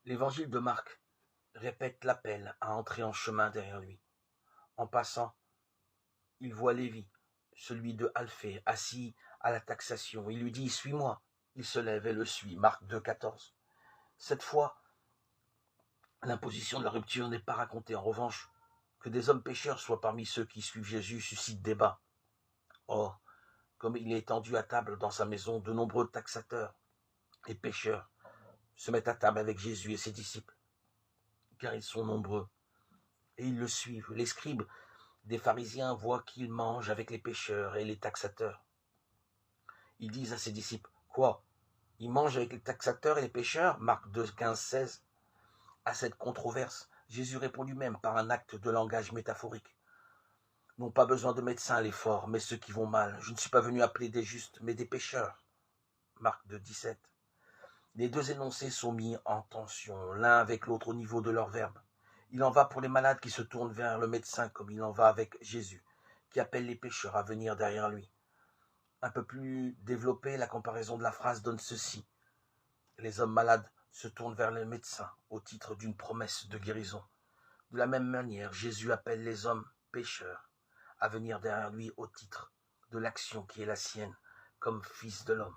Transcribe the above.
L'évangile de Marc répète l'appel à entrer en chemin derrière lui. En passant, il voit Lévi, celui de Alphée, assis à la taxation. Il lui dit « Suis-moi ». Il se lève et le suit. Marc 2, 14. Cette fois, l'imposition de la rupture n'est pas racontée. En revanche, que des hommes pécheurs soient parmi ceux qui suivent Jésus suscite débat. Or, comme il est étendu à table dans sa maison, de nombreux taxateurs et pécheurs se mettent à table avec Jésus et ses disciples, car ils sont nombreux, et ils le suivent. Les scribes des pharisiens voient qu'il mange avec les pécheurs et les taxateurs. Ils disent à ses disciples, « Quoi ? Il mange avec les taxateurs et les pécheurs » Marc 2, 15, 16. À cette controverse, Jésus répond lui-même par un acte de langage métaphorique. « N'ont pas besoin de médecins les forts, mais ceux qui vont mal. Je ne suis pas venu appeler des justes, mais des pécheurs. » Marc 2, 17. Les deux énoncés sont mis en tension, l'un avec l'autre au niveau de leur verbe. Il en va pour les malades qui se tournent vers le médecin, comme il en va avec Jésus, qui appelle les pécheurs à venir derrière lui. Un peu plus développé, la comparaison de la phrase donne ceci. Les hommes malades se tournent vers le médecin au titre d'une promesse de guérison. De la même manière, Jésus appelle les hommes pécheurs à venir derrière lui au titre de l'action qui est la sienne comme fils de l'homme.